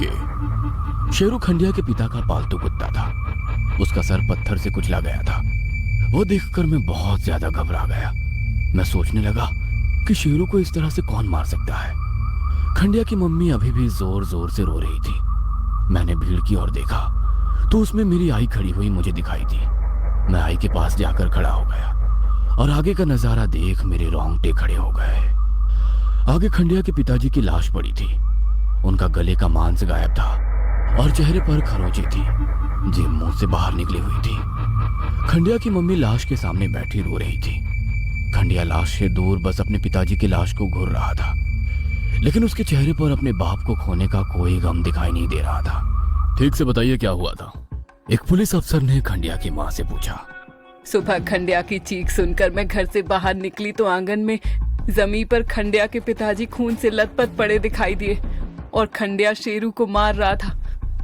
के। शेरू खंडिया के पिता का पालतू कुत्ता था। उसका सर पत्थर से कुचला गया था। वो देखकर मैं बहुत ज्यादा घबरा गया। मैं सोचने लगा कि शेरू को इस तरह से कौन मार सकता है। खंडिया की मम्मी अभी भी जोर जोर से रो रही थी। मैंने भीड़ की ओर देखा तो उसमें मेरी आई खड़ी हुई मुझे दिखाई दी। मैं आई के पास जाकर खड़ा हो गया और आगे का नजारा देख मेरे रोंगटे खड़े हो गए। आगे खंडिया के पिताजी की लाश पड़ी थी। उनका गले का मांस गायब था और चेहरे पर खरोंची थी, जीभ मुंह से बाहर निकली हुई थी। खंडिया की मम्मी लाश के सामने बैठी रो रही थी। खंडिया लाश से दूर बस अपने पिताजी की लाश को घूर रहा था, लेकिन उसके चेहरे पर अपने बाप को खोने का कोई गम दिखाई नहीं दे रहा था। ठीक से बताइए क्या हुआ था? एक पुलिस अफसर ने खंडिया की माँ से पूछा। सुबह खंडिया की चीख सुनकर मैं घर से बाहर निकली तो आंगन में जमीन पर खंडिया के पिताजी खून से लथपथ पड़े दिखाई दिए और खंडिया शेरू को मार रहा था।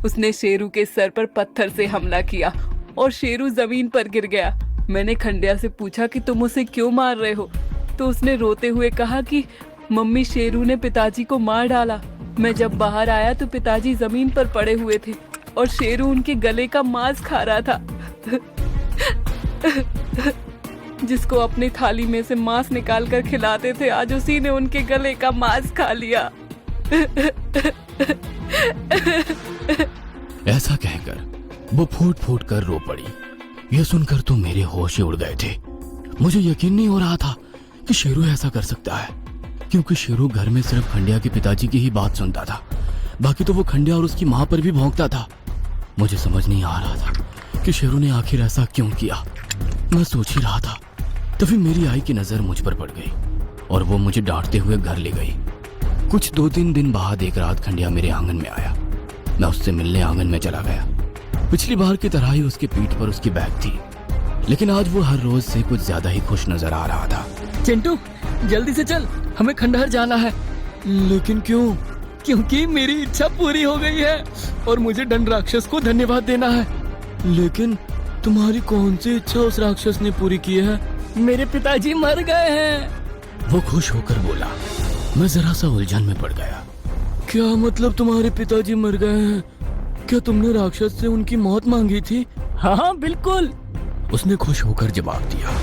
उसने शेरू के सर पर पत्थर से हमला किया और शेरू जमीन पर गिर गया। मैंने खंडिया से पूछा कि तुम उसे क्यों मार रहे हो, तो उसने रोते हुए कहा कि मम्मी, शेरू ने पिताजी को मार डाला। मैं जब बाहर आया तो पिताजी जमीन पर पड़े हुए थे और शेरू उनके गले का मांस खा रहा था। जिसको अपनी थाली में से मांस निकाल कर खिलाते थे, आज उसी ने उनके गले का मांस खा लिया। ऐसा कहकर वो फूट फूट कर रो पड़ी। यह सुनकर तो मेरे होश ही उड़ गए थे। मुझे यकीन नहीं हो रहा था कि शेरू ऐसा कर सकता है, क्योंकि शेरू घर में सिर्फ खंडिया के पिताजी की ही बात सुनता था। बाकी तो वो खंडिया और उसकी माँ पर भी भौंकता था। मुझे समझ नहीं आ रहा था कि शेरू ने आखिर ऐसा क्यों किया। मैं सोच ही रहा था तभी मेरी आई की नजर मुझ पर पड़ गई और वो मुझे डांटते हुए घर ले गई। कुछ 2-3 दिन बाद एक रात खंडिया मेरे आंगन में आया। मैं उससे मिलने आंगन में चला गया। पिछली बार की तरह ही उसके पीठ पर उसकी बैग थी, लेकिन आज वो हर रोज से कुछ ज्यादा ही खुश नजर आ रहा था। चिंटू, जल्दी से चल, हमें खंडहर जाना है। लेकिन क्यों? क्योंकि मेरी इच्छा पूरी हो गई है और मुझे दंड राक्षस को धन्यवाद देना है। लेकिन तुम्हारी कौन सी इच्छा उस राक्षस ने पूरी की है? मेरे पिताजी मर गए हैं। वो खुश होकर बोला। मैं जरा सा उलझन में पड़ गया। क्या मतलब तुम्हारे पिताजी मर गए हैं? क्या तुमने राक्षस से उनकी मौत मांगी थी? हाँ, बिल्कुल। उसने खुश होकर जवाब दिया।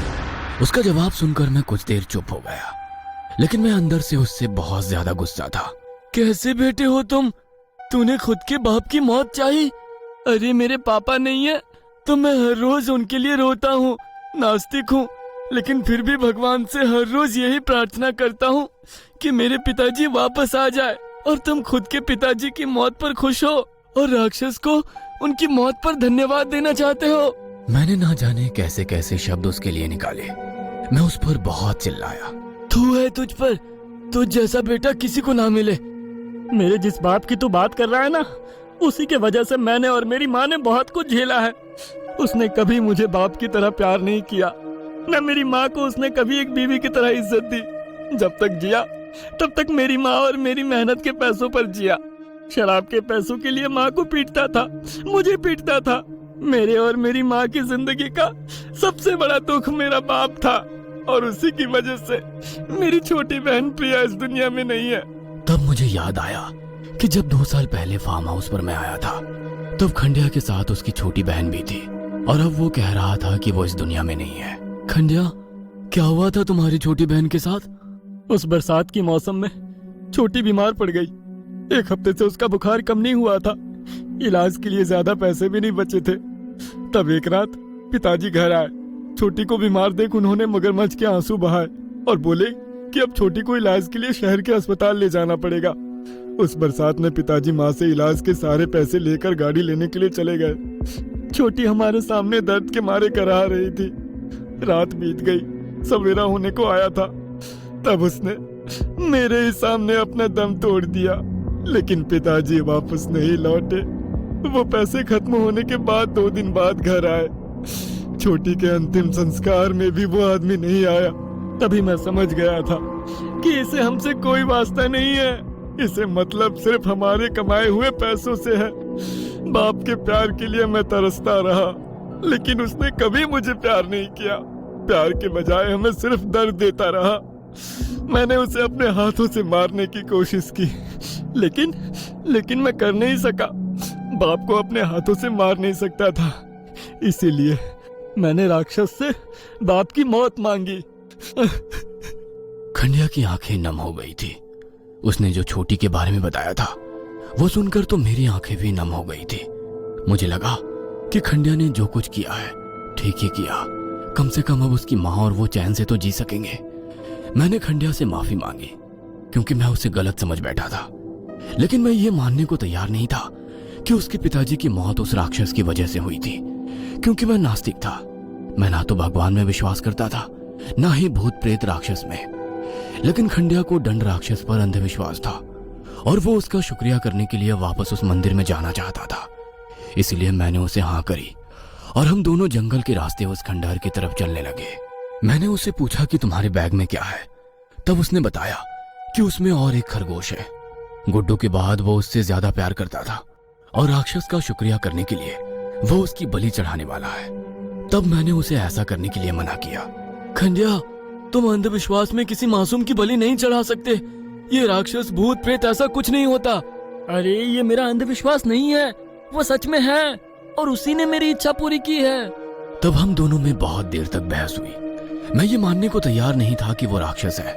उसका जवाब सुनकर मैं कुछ देर चुप हो गया, लेकिन मैं अंदर से उससे बहुत ज्यादा गुस्सा था। कैसे बेटे हो तुम? तूने खुद के बाप की मौत चाही? अरे मेरे पापा नहीं है तो मैं हर रोज उनके लिए रोता हूँ। नास्तिक हूँ, लेकिन फिर भी भगवान से हर रोज यही प्रार्थना करता हूँ कि मेरे पिताजी वापस आ जाए। और तुम खुद के पिताजी की मौत पर खुश हो और राक्षस को उनकी मौत पर धन्यवाद देना चाहते हो। मैंने ना जाने कैसे कैसे शब्द उसके लिए निकाले। मैं उस पर बहुत चिल्लाया। तू है तुझ पर, तुझ जैसा बेटा किसी को ना मिले। मेरे जिस बाप की तू बात कर रहा है ना, उसी के वजह से मैंने और मेरी माँ ने बहुत कुछ झेला है। उसने कभी मुझे बाप की तरह प्यार नहीं किया, न मेरी माँ को उसने कभी एक बीवी की तरह इज्जत दी। जब तक जिया तब तक मेरी माँ और मेरी मेहनत के पैसों पर जिया। शराब के पैसों के लिए माँ को पीटता था, मुझे पीटता था। मेरे और मेरी माँ की जिंदगी का सबसे बड़ा दुख मेरा बाप था और उसी की वजह से मेरी छोटी बहन प्रिया इस दुनिया में नहीं है। तब मुझे याद आया कि जब 2 साल पहले फार्म हाउस पर मैं आया था, तब खंडिया के साथ उसकी छोटी बहन भी थी और अब वो कह रहा था कि वो इस दुनिया में नहीं है। खंडिया, क्या हुआ था तुम्हारी छोटी बहन के साथ? उस बरसात की मौसम में छोटी बीमार पड़ गई। 1 हफ्ते से उसका बुखार कम नहीं हुआ था। इलाज के लिए ज्यादा पैसे भी नहीं बचे थे। तब एक रात पिताजी घर आए। छोटी को बीमार देख उन्होंने मगरमच्छ के आंसू बहाए और बोले कि अब छोटी को इलाज के लिए शहर के अस्पताल ले जाना पड़ेगा। उस बरसात में पिताजी माँ से इलाज के सारे पैसे लेकर गाड़ी लेने के लिए चले गए। छोटी हमारे सामने दर्द के मारे कराह रही थी। रात बीत गई, सवेरा होने को आया था, तब उसने मेरे ही सामने अपना दम तोड़ दिया। लेकिन पिताजी वापस नहीं लौटे। वो पैसे खत्म होने के बाद 2 दिन बाद घर आए। छोटी के अंतिम संस्कार में भी वो आदमी नहीं आया। तभी मैं समझ गया था कि इसे हमसे कोई वास्ता नहीं है। इसे मतलब सिर्फ हमारे कमाए हुए पैसों से है। बाप के प्यार के लिए मैं तरसता रहा, लेकिन उसने कभी मुझे प्यार नहीं किया। प्यार के बजाय हमें सिर्फ दर्द देता रहा। मैंने उसे अपने हाथों से मारने की कोशिश की, लेकिन मैं कर नहीं सका। बाप को अपने हाथों से मार नहीं सकता था, इसीलिए मैंने राक्षस से बाप की मौत मांगी। खंडिया की आंखें नम हो गई थी। उसने जो छोटी के बारे में बताया था वो सुनकर तो मेरी आंखें भी नम हो गई थी। मुझे लगा कि खंडिया ने जो कुछ किया है ठीक ही किया। कम से कम अब उसकी माँ और वो चैन से तो जी सकेंगे। मैंने खंडिया से माफी मांगी क्योंकि मैं उसे गलत समझ बैठा था, लेकिन मैं ये मानने को तैयार नहीं था कि उसके पिताजी की मौत उस राक्षस की वजह से हुई थी, क्योंकि मैं नास्तिक था। मैं ना तो भगवान में विश्वास करता था, ना ही भूत प्रेत राक्षस में। लेकिन खंडिया को दंड राक्षस पर अंधविश्वास था और वो उसका शुक्रिया करने के लिए वापस उस मंदिर में जाना चाहता था। इसलिए मैंने उसे हाँ करी और हम दोनों जंगल के रास्ते उस खंडहर की तरफ चलने लगे। मैंने उससे पूछा कि तुम्हारे बैग में क्या है। तब उसने बताया कि उसमें और एक खरगोश है। गुड्डू के बाद वो उससे ज्यादा प्यार करता था और राक्षस का शुक्रिया करने के लिए वो उसकी बलि चढ़ाने वाला है। तब मैंने उसे ऐसा करने के लिए मना किया। खंडिया, तुम अंधविश्वास में किसी मासूम की बलि नहीं चढ़ा सकते। ये राक्षस भूत प्रेत ऐसा कुछ नहीं होता। अरे ये मेरा अंधविश्वास नहीं है, वो सच में है और उसी ने मेरी इच्छा पूरी की है। तब हम दोनों में बहुत देर तक बहस हुई। मैं ये मानने को तैयार नहीं था कि वो राक्षस है।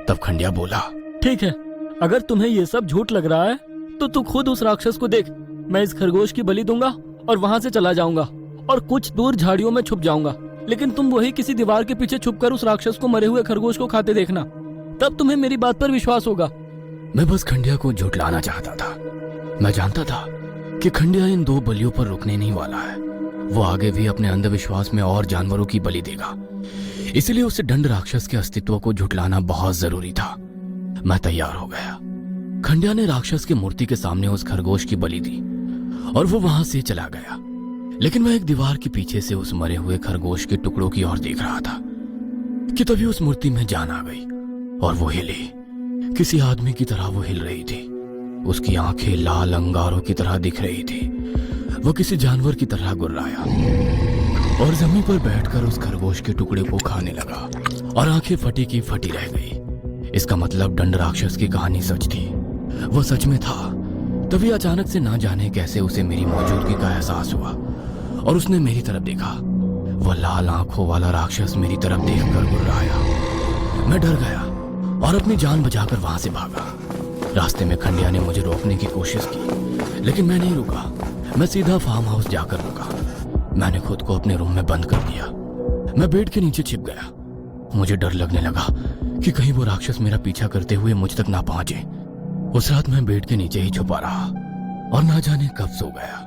तब खंडिया बोला, ठीक है, अगर तुम्हें ये सब झूठ लग रहा है तो तू खुद उस राक्षस को देख। मैं इस खरगोश की बलि दूंगा और वहां से चला जाऊंगा और कुछ दूर झाड़ियों में छुप जाऊंगा, लेकिन तुम वही किसी दीवार के पीछे छुपकर उस राक्षस को मरे हुए खरगोश को खाते देखना, तब तुम्हें मेरी बात पर विश्वास होगा। मैं बस खंडिया को झुठलाना चाहता था। मैं जानता था कि खंडिया इन दो बलियों पर रुकने नहीं वाला है। वो आगे भी अपने अंधविश्वास में और जानवरों की बलि देगा। इसलिए उसे दंड राक्षस के अस्तित्व को झुठलाना बहुत जरूरी था। मैं तैयार हो गया। खंडिया ने राक्षस की मूर्ति के सामने उस खरगोश की बलि दी और वो वहां से चला गया। लेकिन मैं एक दीवार के पीछे से उस मरे हुए खरगोश के टुकड़ों की ओर देख रहा था कि तभी उस मूर्ति में जान आ गई और वो हिली। किसी आदमी की तरह वो हिल रही थी। उसकी आंखें लाल अंगारों की तरह दिख रही थी। वो किसी जानवर की तरह गुर्राया और जमीन पर बैठकर उस खरगोश के टुकड़े को खाने लगा और आंखें फटी की फटी रह गई। इसका मतलब दंड राक्षस की कहानी सच थी, वो सच में था। तभी अचानक से ना जाने कैसे उसे मेरी मौजूदगी का एहसास हुआ और उसने मेरी तरफ देखा। वह लाल आंखों वाला राक्षस मेरी तरफ देखकर गुर्राया। मैं डर गया और अपनी जान बचाकर वहां से भागा। रास्ते में खंडिया ने मुझे रोकने की कोशिश की, लेकिन मैं नहीं रुका। मैं सीधा फार्म हाउस जाकर रुका। मैंने खुद को अपने रूम में बंद कर दिया। मैं बेड के नीचे छिप गया। मुझे डर लगने लगा कि कहीं वो राक्षस मेरा पीछा करते हुए मुझ तक ना पहुंचे। उस रात मैं बेड के नीचे ही छुपा रहा और ना जाने कब सो गया।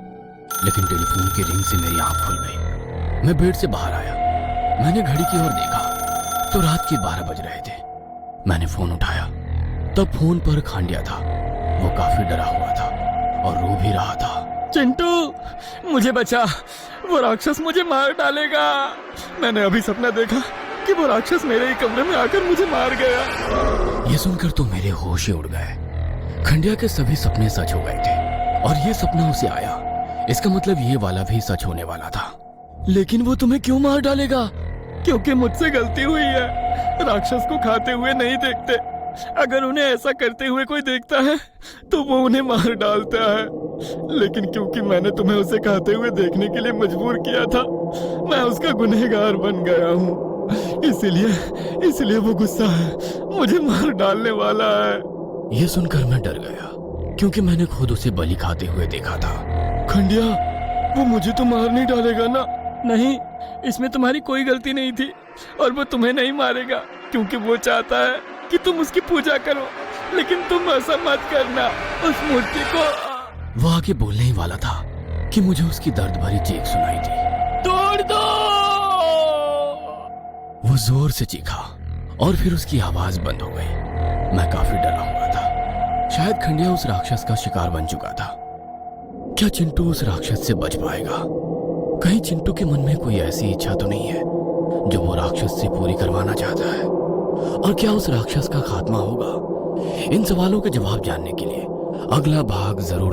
लेकिन टेलीफोन की रिंग से मेरी आंख खुल गई। मैं बेड से बाहर आया। मैंने घड़ी की ओर देखा तो रात के 12 बज रहे थे। मैंने फोन उठाया। तब फोन पर खंडिया था। वो काफी डरा हुआ था और रो भी रहा था। चिंटू, मुझे बचा, वो राक्षस मुझे मार डालेगा। मैंने अभी सपना देखा कि वो राक्षस मेरे ही कमरे में आकर मुझे मार गया। ये सुनकर तो मेरे होश ही उड़ गए। खंडिया के सभी सपने सच हो गए थे और ये सपना उसे आया। इसका मतलब ये वाला भी सच होने वाला था। लेकिन वो तुम्हें क्यों मार डालेगा? क्योंकि मुझसे गलती हुई है। राक्षस को खाते हुए नहीं देखते। अगर उन्हें ऐसा करते हुए कोई देखता है तो वो उन्हें मार डालता है। लेकिन क्योंकि मैंने तुम्हें उसे खाते हुए देखने के लिए मजबूर किया था, मैं उसका गुनहगार बन गया हूँ। इसलिए वो गुस्सा है, मुझे मार डालने वाला है। ये सुनकर मैं डर गया क्योंकि मैंने खुद उसे बलि खाते हुए देखा था। खंडिया, वो मुझे तो मार नहीं डालेगा ना? नहीं, इसमें तुम्हारी कोई गलती नहीं थी और वो तुम्हें नहीं मारेगा क्योंकि वो चाहता है कि तुम उसकी पूजा करो। लेकिन तुम ऐसा मत करना, उस मूर्ति को। वो आगे बोलने ही वाला था कि मुझे उसकी दर्द भरी चीख सुनाई दी। तोड़ दो! वो जोर से चीखा और फिर उसकी आवाज बंद हो गई। मैं काफी डरा हुआ था। शायद खंडिया उस राक्षस का शिकार बन चुका था। क्या चिंटू उस राक्षस से बच पाएगा? कहीं चिंटू के मन में कोई ऐसी इच्छा तो नहीं है जो वो राक्षस से पूरी करवाना चाहता है? और क्या उस राक्षस का खात्मा होगा? इन सवालों के जवाब जानने के लिए अगला भाग जरूर